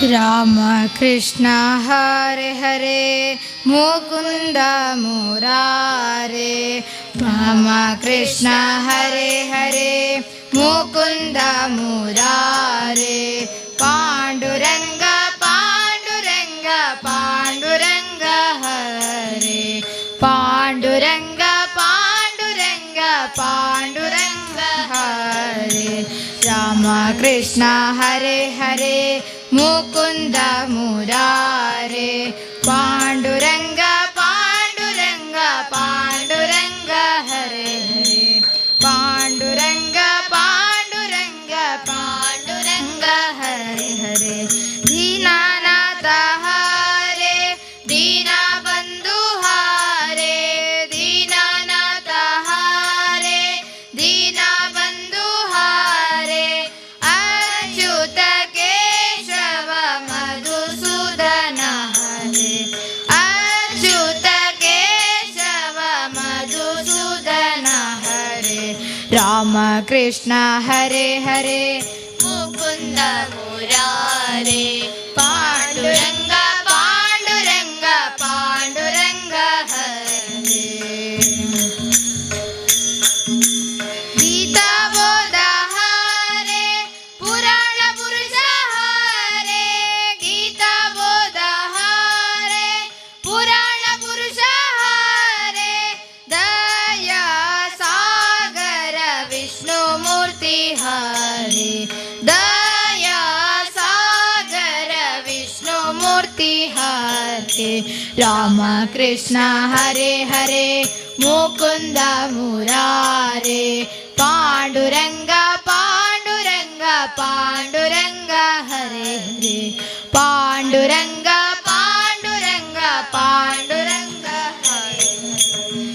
ರಾಮ ಕೃಷ್ಣ ಹರೆ ಹರೆ ಮುಕುಂದ ಮುರಾರೆ. ರಾಮ ಕೃಷ್ಣ ಹರೆ ಹರೆ ಮುಕುಂದ ಮುರಾರೆ. ಪಾಂಡುರಂಗ ಪಾಂಡುರಂಗ ಪಾಂಡುರಂಗ ಹರೆ. ಪಾಂಡುರಂಗ ಪಾಂಡುರಂಗ ಪಾಂಡುರಂಗ ಹರೆ. ರಾಮ ಕೃಷ್ಣ ಹರೆ ಹರೆ ಮುಕುಂದ ಮುರಾರೆ. ಪಾಂಡುರಂಗ ಪಾಂಡುರಂಗ ಪಾಂಡುರಂಗ ಹರೆ ಹರೆ. ಪಾಂಡುರಂಗ ಪಾಂಡುರಂಗ ಪಾಂಡುರಂಗ ಹರೆ ಹರೆ. ದೀನಾನಾಥ ಹರೆ ದೀನಬಂಧು ಹರೆ. ದೀನಾನಾಥ ಹರೆ ದೀನಬಂಧು ಹರೆ. ಅಚ್ಯುತ ಕೇಶವ ಮಧುಸೂದನ ಹರೆ. ಅಚ್ಯುತ ಕೇಶವ ಮಧುಸೂದನ ಹರೆ. ರಾಮ ಕೃಷ್ಣ ಹರೆ ಹರೆ ಮುಕುಂದ ಮುರಾರೆ. ಪಾಂಡುರಂಗ ಪಾಂಡುರಂಗ ಪಾಂಡುರಂಗ ಹರೆ. ಗೀತಾ ಬೋಧ ಹರೆ ಪುರಾಣ ಪುರುಷ ಹರೆ. ಗೀತಾ ಬೋಧ ಹರೆ ಪುರಾಣ ಪುರುಷ ಹರೆ. ದಯಾ ಸಾಗರ ವಿಷ್ಣು ಮೂರ್ತಿ ಹರೆ. ದಯಾ ಸಾಗರ ವಿಷ್ಣು ಮೂರ್ತಿ ಹರೆ. ರಾಮ ಕೃಷ್ಣ ಹರೆ ಹರೆ ಮುಕುಂದ ಮುರಾರೆ. ಪಾಂಡುರಂಗ ಪಾಂಡುರಂಗ ಪಾಂಡುರಂಗ ಹರೆ ಹರೆ. ಪಾಂಡುರಂಗ ಪಾಂಡುರಂಗ ಪಾಂಡುರಂಗ ಹರೆ ಹರೆ.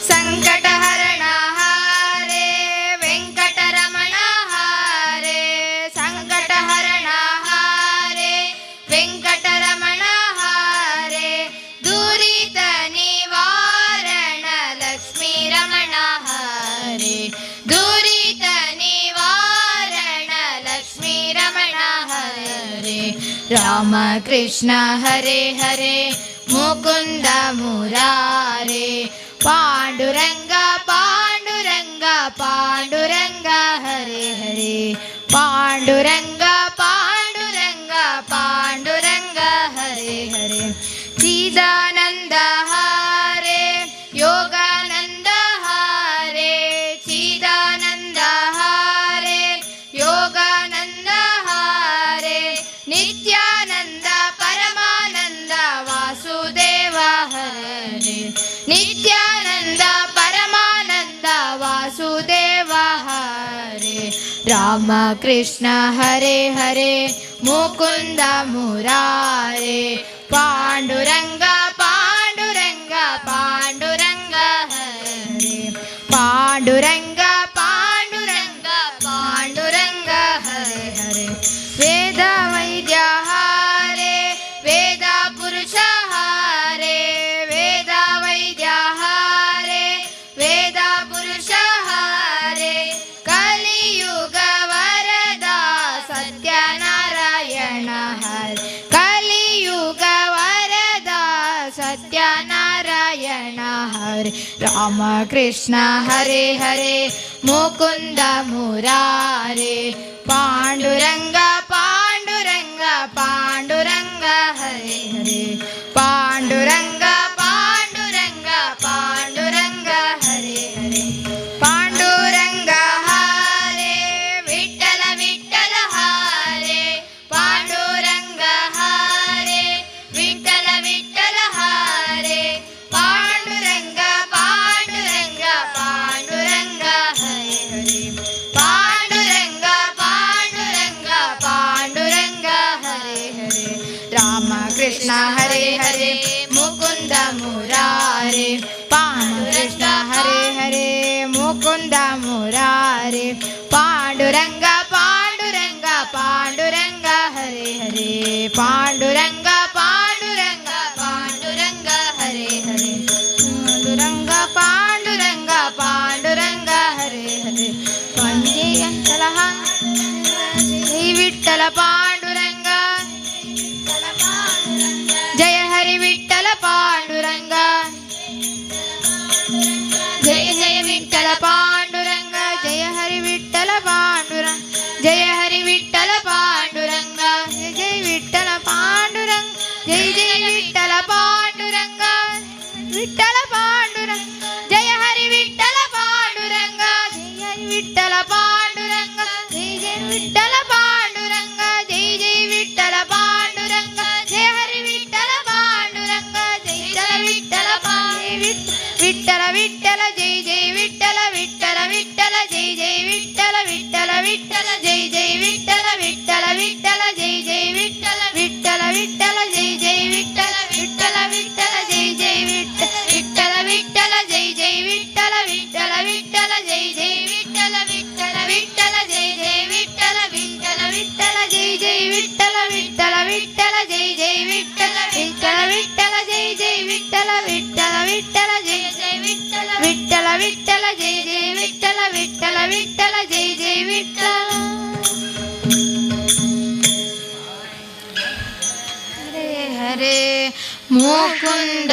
ಸಂಕಟಹರಣ ಹರೆ ವೆಂಕಟರಮಣ ಹರೆ. ಸಂಕಟಹರಣ ಹರೆ ವೆಂಕಟರಮಣ ಹರೆ. ದುರಿತ ನಿವಾರಣ ಲಕ್ಷ್ಮೀ ರಮಣ ಹರೆ. ದುರಿತ ನಿವಾರಣ ಲಕ್ಷ್ಮೀ ರಮಣ ಹರೆ. ರಾಮ ಕೃಷ್ಣ ಹರೆ ಹರೆ ಮುಕುಂದ ಮುರಾರೆ. ಪಾಂಡುರಂಗ ಪಾಂಡುರಂಗ ಪಾಂಡುರಂಗ ಹರೆ ಹರೆ. ಪಾಂಡುರಂಗ ಪಾಂಡುರಂಗ ಪಾಂಡುರಂಗ ಹರೆ ಹರೆ. ಚಿದಾನಂದ ಹರೆ ಯೋಗಾನಂದ ಹರೆ. ಚಿದಾನಂದ ಹರೆ ಯೋಗಾನಂದ ಹರೆ. ನಿತ್ಯಾನಂದ ಪರಮಾನಂದ ವಾಸುದೇವ ಹರೆ. ನಿತ್ಯಾನಂದ ಪರಮಾನಂದ ವಾಸುದೇವ ಹರೆ. ರಾಮ ಕೃಷ್ಣ ಹರೆ ಹರೆ ಮುಕುಂದ ಮುರಾರೆ. ಪಾಂಡುರಂಗ ಪಾಂಡುರಂಗ ಪಾಂಡುರಂಗ ಹರೆ. ಪಾಂಡುರಂಗ ಪಾಂಡುರಂಗ ಪಾಂಡುರಂಗ ಹರೆ ಹರೆ. ವೇದ ವೈದ್ಯ ಹರೆ ವೇದ ಪುರುಷ ಹರೆ. ವೇದ ವೈದ್ಯ ಹರೆ ವೇದ ಪುರುಷ ಹರೆ. ಕಲಿಯುಗ ವರದ ಸತ್ಯನಾರಾಯಣ ಹರೆ. ಕಲಿಯುಗ ವರದ ಸತ್ಯನಾರಾಯಣ ಹರೆ. ರಾಮ ಕೃಷ್ಣ ಹರೆ ಹರೆ ಮುಕುಂದ ಮುರಾರೆ. ಪಾಂಡುರಂಗ ಪಾಂಡುರಂಗ ಪಾಂಡುರಂಗ ಹರೆ ಹರೆ. ಪಾಂಡುರಂಗ ಪಾಂಡುರಂಗ ಪಾಂಡುರಂಗ ಹರೆ ಹರೆ. ಪಾಂಡುರಂಗ ಹರೆ ವಿಠಲ ವಿಠಲ ಹರೆ. ಪಾಂಡುರಂಗ ಹರೆ ವಿಠಲ ವಿಠಲ ಹರೆ. ಪಾಂಡುರಂಗ ಪಾಂಡುರಂಗ ಪಾಂಡುರಂಗ ಹರೆ ಹರೆ. ಪಾಂಡುರಂಗ ಪಾಂಡುರಂಗ ಪಾಂಡುರಂಗ ಹರೆ ಹರೆ. ರಾಮ ಕೃಷ್ಣ ಹರೆ ಹರೆ ಮುಕುಂದ ಮುರಾರೆ. ಪಾಂಡುಕೃಷ್ಣ ಹರೆ ಹರೆ ಮುಕುಂದ ಮುರಾರೆ. ಪಾಂಡುರಂಗ ಪಾಂಡುರಂಗ ಪಾಂಡುರಂಗ ಹರೆ ಹರೆ. ಪಾಂಡುರಂಗ ಪಾಂಡುರಂಗ ಪಾಂಡುರಂಗ ಹರೆ ಹರೆ. ಪಾಂಡುರಂಗ ಪಾಂಡುರಂಗ ಪಾಂಡುರಂಗ ಹರೆ ಹರೆ. విఠల పాండురంగ జయ హరి విఠల పాండురంగ జయ హరి విఠల పాండురంగ జయ జయ విఠల పాండురంగ జయ జయ విఠల పాండురంగ జయ హరి విఠల పాండురంగ జయ విఠల విఠల విఠల జయ జయ విఠల విఠల విఠల జయ జయ విఠల విఠల విఠల జయ జయ విఠల విఠల విఠల జయ జయ విఠల విఠల విఠల జయ జయ విఠల విఠల విఠల జయ జయ విఠల విఠల జయ జయ విఠల విఠల విఠల జయ జయ విఠల విఠల విఠల జయ జయ విఠల విఠల విఠల జయ జయ విఠల విఠల విఠల జయ జయ విఠల విఠల విఠల జయ జయ విఠల విఠల విఠల జయ జయ విఠల విఠల విఠల జయ జయ విఠల విఠల విఠల జయ జయ విఠల హరే హరే ముకుంద